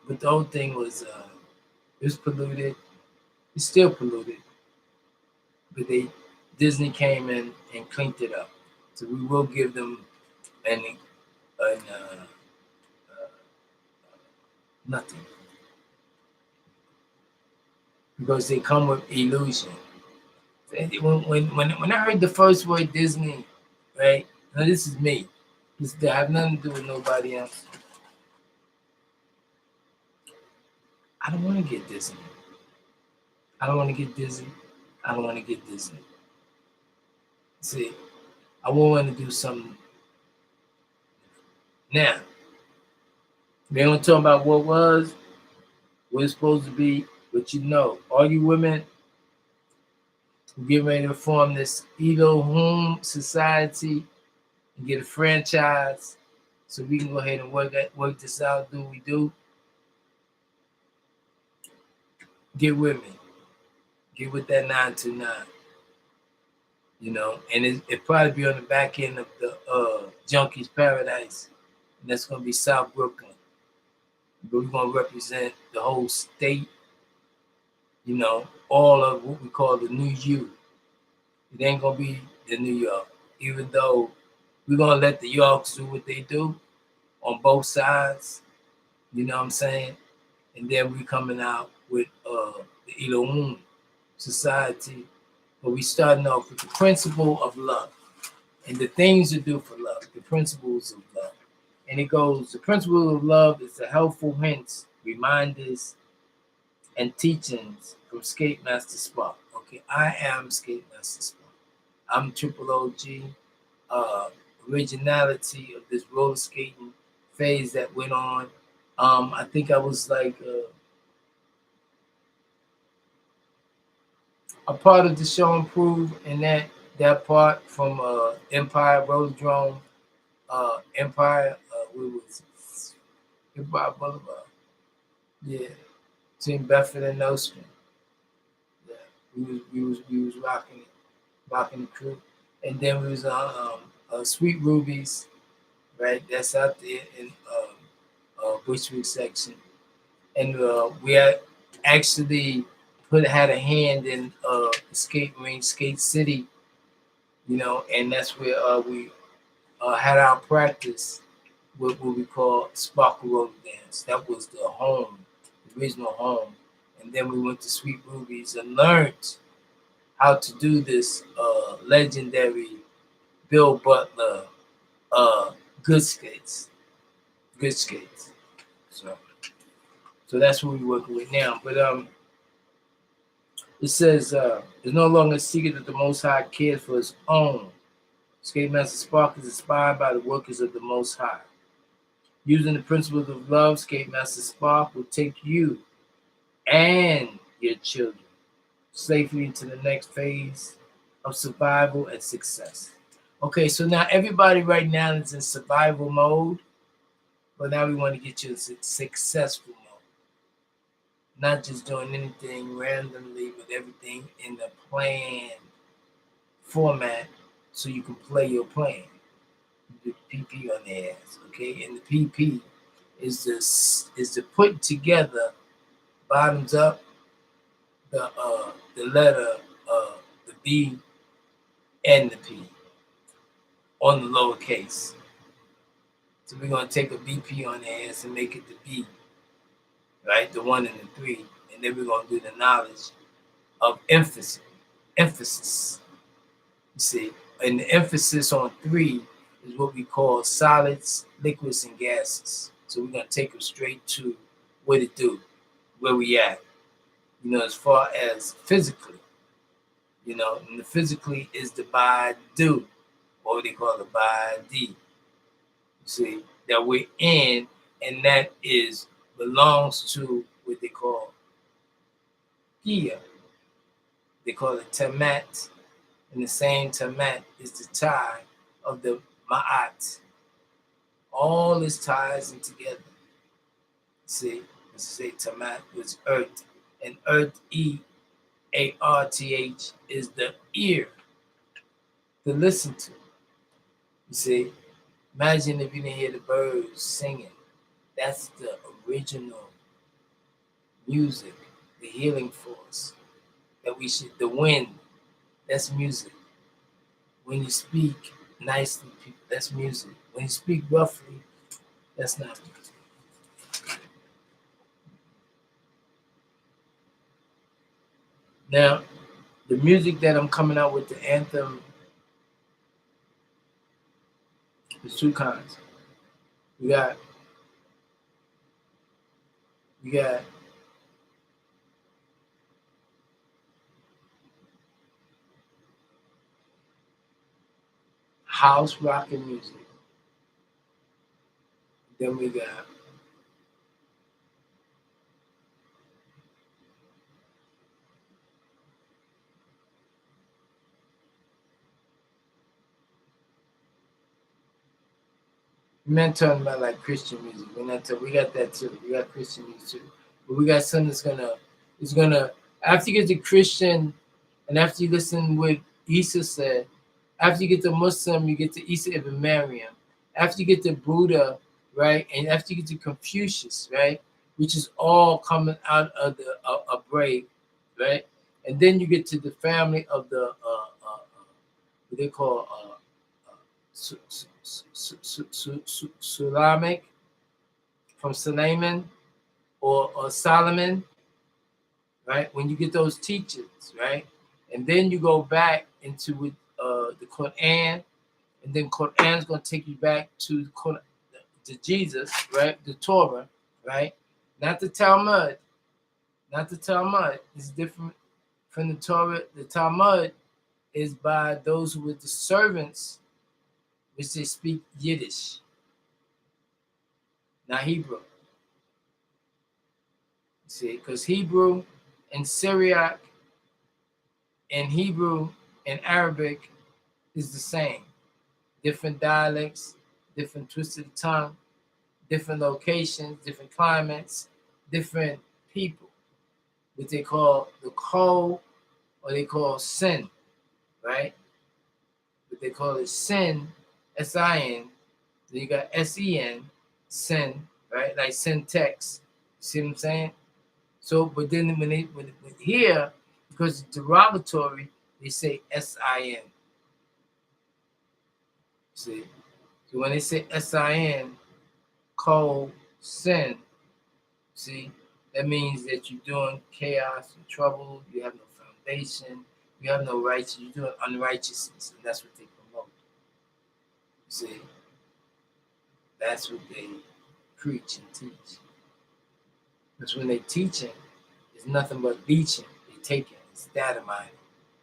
But the whole thing was it was polluted. It's still polluted. But Disney came in and cleaned it up. So we will give them nothing. Because they come with illusion. When I heard the first word Disney, right? Now this is me. This have nothing to do with nobody else. I don't want to get Disney. I don't want to get dizzy. I don't want to get Disney. See, I want to do something. Now, we don't talk about what was, what it's supposed to be, but you know, all you women who get ready to form this Edo Home Society and get a franchise so we can go ahead and work this out, do what we do. Get with me. Get with that 929. You know, and it probably be on the back end of the Junkies Paradise. And that's going to be South Brooklyn. but we're gonna represent the whole state. You know, all of what we call the new you. It ain't gonna be the New York, even though we're gonna let the Yorks do what they do on both sides. You know what I'm saying? And then we coming out with the Elohim society, but we starting off with the principle of love and the things to do for love, the principles of love. And it goes, the principle of love is the helpful hints, reminders, and teachings from Skate Master Spark. Okay, I am Skate Master Spark. I'm triple OG. Originality of this roller skating phase that went on. I think I was like a part of the show Improve in that part from Empire Rollerdrome, Empire. We was Empire Boulevard. Yeah, Team Bedford and Nostrum. Yeah, we was rocking the crew, and then we was on Sweet Rubies, right? That's out there in Bushwick section, and we had actually had a hand in skate ring, Skate City, you know, and that's where we had our practice with what we call Sparkle Roller Dance. That was the home, the original home, and then we went to Sweet Rubies and learned how to do this legendary Bill Butler uh, good skates, good skates. So that's what we're working with now. But it says it's no longer a secret that the Most High cares for His own. Skate Master Spark is inspired by the workers of the Most High. Using the principles of love, Skate Master Spark will take you and your children safely into the next phase of survival and success. Okay, so now everybody right now is in survival mode, but now we want to get you in successful mode. Not just doing anything randomly, but everything in the plan format so you can play your plan. You put PP on the ass, okay? And the PP is the putting together bottoms up the letter the B and the P on the lowercase. So we're gonna take a BP on the ass and make it the B, right? The 1 and the 3, and then we're gonna do the knowledge of emphasis. Emphasis. You see, and the emphasis on 3 is what we call solids, liquids, and gases. So we're gonna take them straight to what it do, where we at. You know, as far as physically, you know, and the physically is the by do, or what they call the by D. You see, that we're in, and that is belongs to what they call Gia. They call it Tamat, and the same Tamat is the tie of the Ma'at. All this ties in together. See, let's say Tamat was earth, and earth EARTH is the ear to listen to. You see, imagine if you didn't hear the birds singing. That's the original music, the healing force that we should, the wind, that's music. When you speak nicely, that's music. When you speak roughly, that's not music. Now, the music that I'm coming out with, the anthem, there's 2 kinds. We got house rocking music. Then we got we're not talking about like Christian music. We're not we got that too. We got Christian music too. But we got something that's gonna after you get the Christian and after you listen what Isa said, after you get the Muslim, you get the Isa ibn Maryam. After you get the Buddha, right? And after you get to Confucius, right? which is all coming out of the a break, right? And then you get to the family of the what they call Sulamic from Suleiman or Solomon, right? When you get those teachings, right? And then you go back into the Quran, and then Quran is going to take you back to Jesus, right? The Torah, right? Not the Talmud. Not the Talmud. It's different from the Torah. The Talmud is by those who were the servants, which they speak Yiddish, not Hebrew. See, because Hebrew and Syriac and Hebrew and Arabic is the same. Different dialects, different twisted tongue, different locations, different climates, different people, what they call the code, or they call sin, right? What they call it sin, S-I-N. Then you got S-E-N, sin, right? Like syntax. See what I'm saying? So, but then when here, because it's derogatory, they say S-I-N. See? So when they say S-I-N, cold, sin, see, that means that you're doing chaos and trouble, you have no foundation, you have no righteousness, you're doing unrighteousness, and that's what they promote. See? That's what they preach and teach. Because when they teaching, it's nothing but leeching. They taking, it's data mining.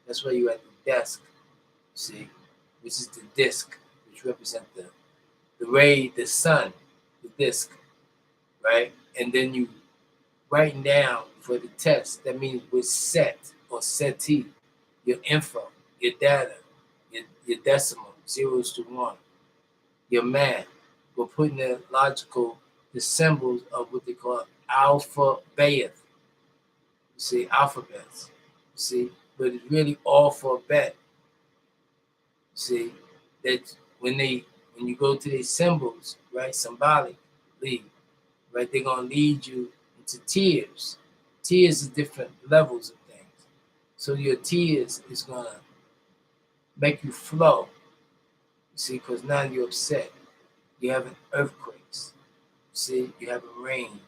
That's why you at the desk, see, which is the disk, which represent the ray, the sun, the disk, right? And then you writing down for the test. That means with set or SETI, your info, your data, your decimal, zeros to one, your math. We're putting the logical, the symbols of what they call alphabet. You see, alphabets. You see, but it's really all for a bet. You see, that when you go to these symbols, right, symbolically, right, they're gonna lead you into tears. Tears is different levels of things. So your tears is gonna make you flow. You see, because now you're upset. You're having earthquakes. You see, you're having rain,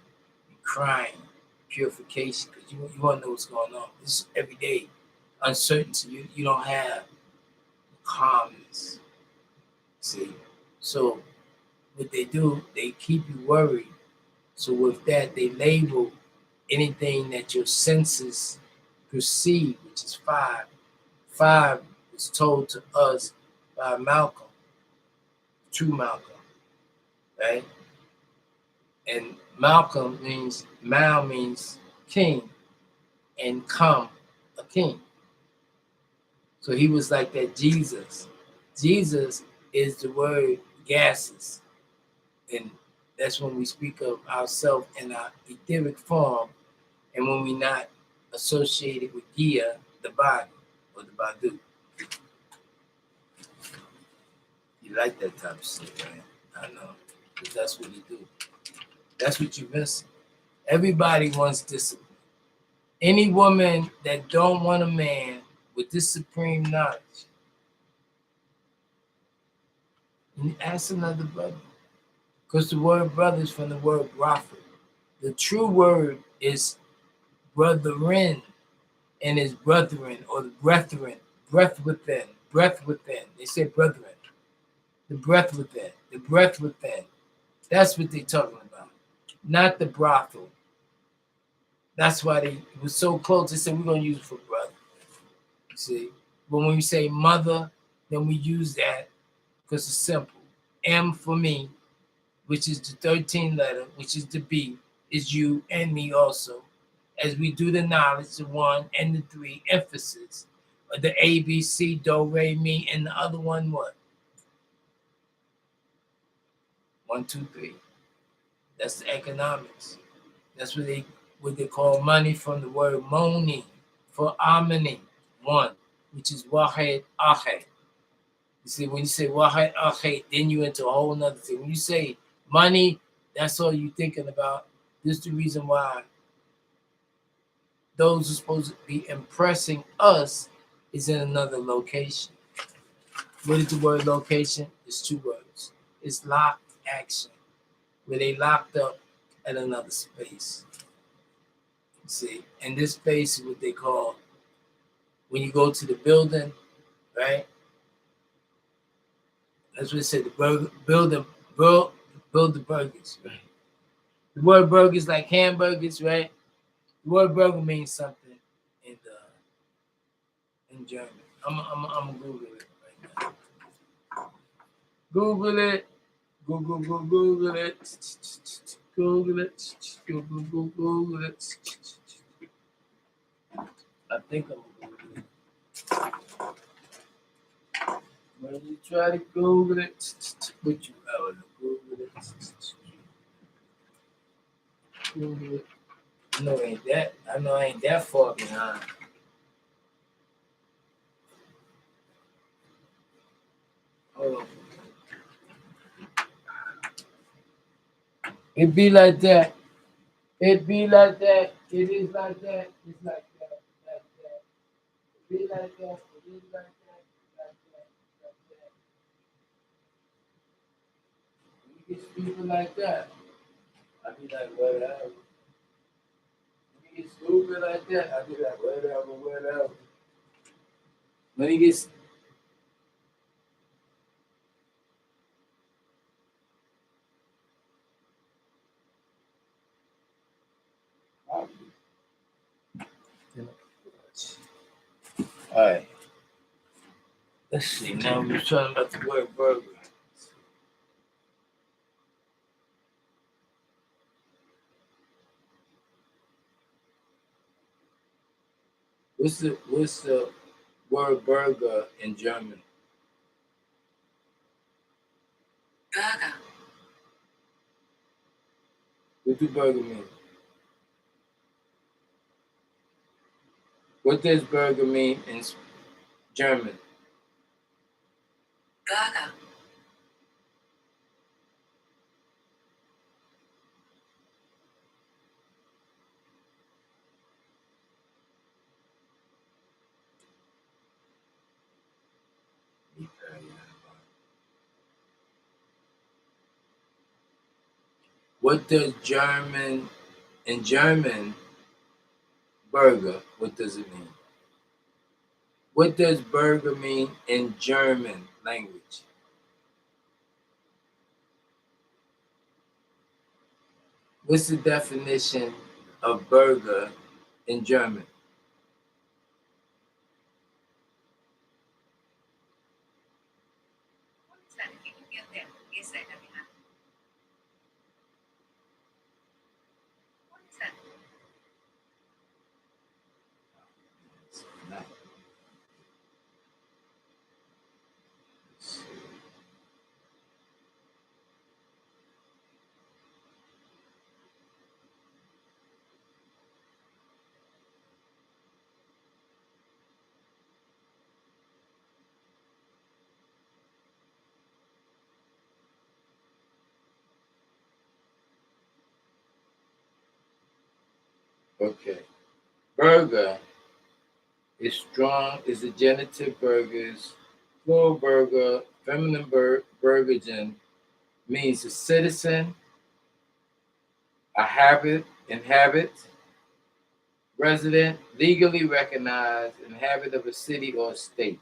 you're crying, purification, because you want to know what's going on. This is everyday uncertainty. You don't have calmness. See? So what they do, they keep you worried. So with that, they label anything that your senses perceive, which is five. Five was told to us by Malcolm, true Malcolm, right? And Malcolm means, Mal means king, and come, a king. So he was like that Jesus. Jesus is the word gases. And that's when we speak of ourselves in our etheric form, and when we're not associated with Gia, the body, or the Badu. You like that type of shit, man. I know. Because that's what you do. That's what you're missing. Everybody wants discipline. Any woman that don't want a man with this supreme knowledge, and ask another brother. Because the word brother is from the word prophet. The true word is brethren, and is brethren, or the brethren, breath within, breath within. They say brethren. The breath within, the breath within. That's what they're talking about. Not the brothel. That's why they were so close. They said, we're going to use it for brother. You see? But when we say mother, then we use that because it's simple. M for me, which is the 13th letter, which is the B, is you and me also. As we do the knowledge, the 1 and the 3, emphasis. The A, B, C, do, re, mi, and the other one, what? 1, 2, 3. That's the economics. That's what they call money, from the word moni, for harmony, one, which is wahed ahed. You see, when you say wahed ahed, then you into a whole nother thing. When you say money, that's all you're thinking about. This is the reason why those who are supposed to be impressing us is in another location. What is the word location? It's two words. It's locked action, where they locked up at another space. See, and this space is what they call, when you go to the building, right? That's what it said, the burger, build the burgers, right? The word burgers like hamburgers, right? The word burger means something in German. I'm gonna Google it right now. Google it. Google it. Google it. Google it. I think I'm gonna Google it. When you try to Google it, put you out. Google it. Google it. I know I ain't that far behind. Hold on. It be like that. It be like that. It is like that. It's like that. Like that. It be like that. It is like that. Like that. Like that. When you get people like that, I be like, whatever. When you get stupid like that, I be like, whatever. When he gets all right. Let's see. Now we're talking about the word burger. What's the word burger in German? Burger. What do burger mean? What does burger mean in German? Burger. What does German in German burger? What does it mean? What does burger mean in German language? What's the definition of burger in German? Okay. Burger is strong, is the genitive burgers, plural burger, feminine burgogen, means a citizen, a inhabit, resident, legally recognized, inhabit of a city or state.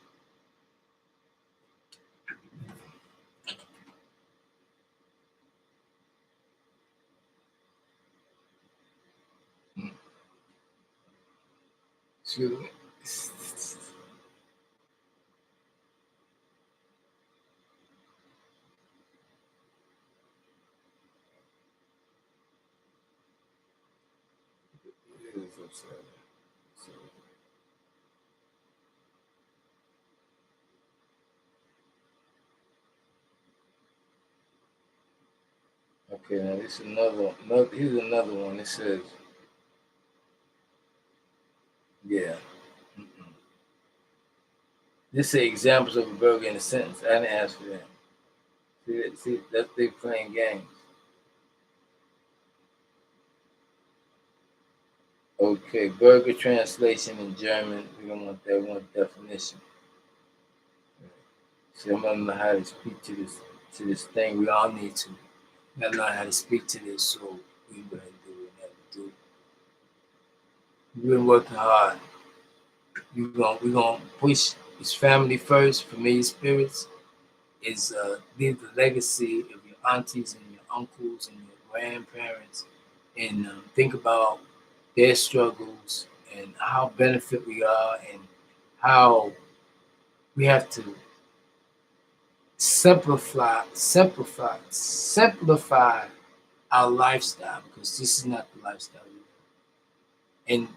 Excuse me. Okay, now this is here's another one. It says, yeah. Mm-mm. This say examples of a burger in a sentence. I didn't ask for that. See, that's they playing games. Okay, burger translation in German. We don't want that one definition. So I'm gonna learn how to speak to this thing. We all need to. We gotta learn how to speak to this so we can do what we have to do. We've been working hard. We're gonna push this family first, familiar spirits. Is leave the legacy of your aunties and your uncles and your grandparents, and think about their struggles and how benefit we are, and how we have to simplify our lifestyle, because this is not the lifestyle we live. And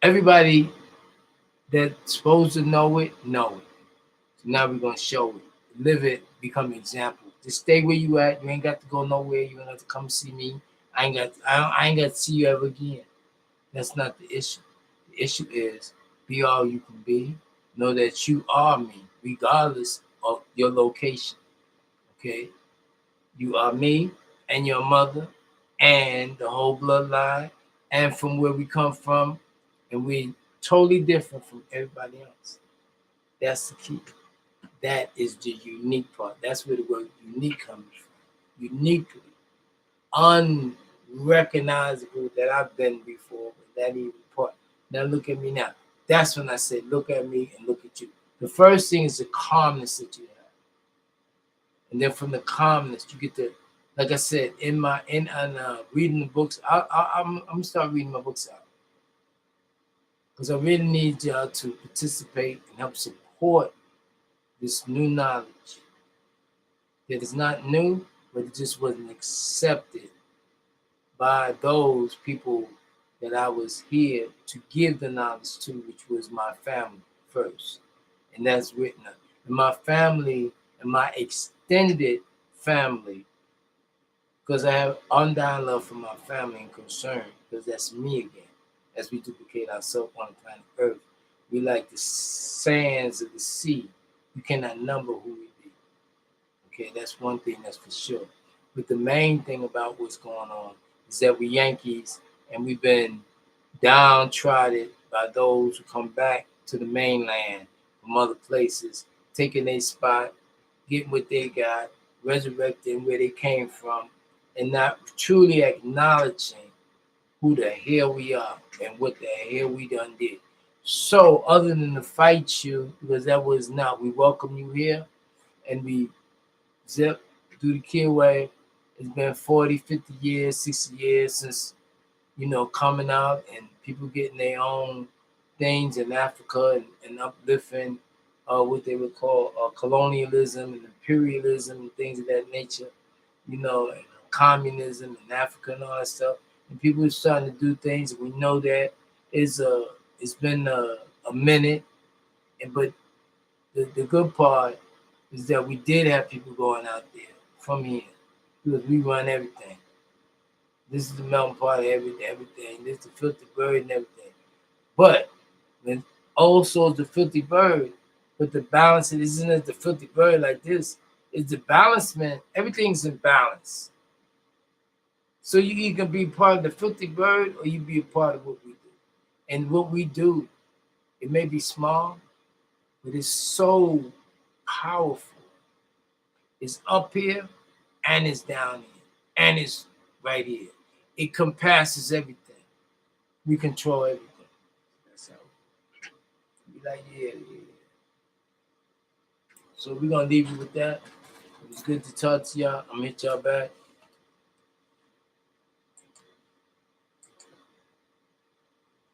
everybody that's supposed to know it. So now we're gonna show it, live it, become an example. Just stay where you at. You ain't got to go nowhere. You don't have to come see me. I ain't got to see you ever again. That's not the issue. The issue is be all you can be. Know that you are me, regardless of your location. Okay, you are me and your mother and the whole bloodline and from where we come from, and we totally different from everybody else. That's the key. That is the unique part. That's where the word unique comes from. Uniquely, unrecognizable that I've been before, but that even part. Now look at me now. That's when I said, look at me and look at you. The first thing is the calmness that you have. And then from the calmness, you get to, like I said, reading the books, I'm gonna start reading my books out. Because I really need y'all to participate and help support this new knowledge that is not new, but it just wasn't accepted by those people that I was here to give the knowledge to, which was my family first. And that's written up. And my family and my extended family, because I have undying love for my family and concern, because that's me again. As we duplicate ourselves on the planet Earth, we like the sands of the sea. You cannot number who we be. Okay, that's one thing that's for sure. But the main thing about what's going on is that we Yankees, and we've been downtrodden by those who come back to the mainland from other places, taking their spot, getting what they got, resurrecting where they came from, and not truly acknowledging who the hell we are and what the hell we done did. So other than to fight you, because that was not, we welcome you here and we zip through the Kidway. It's been 40, 50 years, 60 years since, coming out and people getting their own things in Africa, and uplifting what they would call colonialism and imperialism and things of that nature, and communism in Africa and all that stuff. And people are starting to do things. And we know that it's been a minute, but the good part is that we did have people going out there from here, because we run everything. This is the melting pot of everything. This is the filthy bird and everything. But when also the filthy bird, but the balance, it isn't as the filthy bird like this. It's the balancement. Everything's in balance. So you can be part of the filthy bird, or you be a part of what we do. And what we do, it may be small, but it's so powerful. It's up here and it's down here and it's right here. It compasses everything. We control everything. That's how we like, yeah. So we're gonna leave you with that. It was good to talk to y'all. I'm gonna hit y'all back.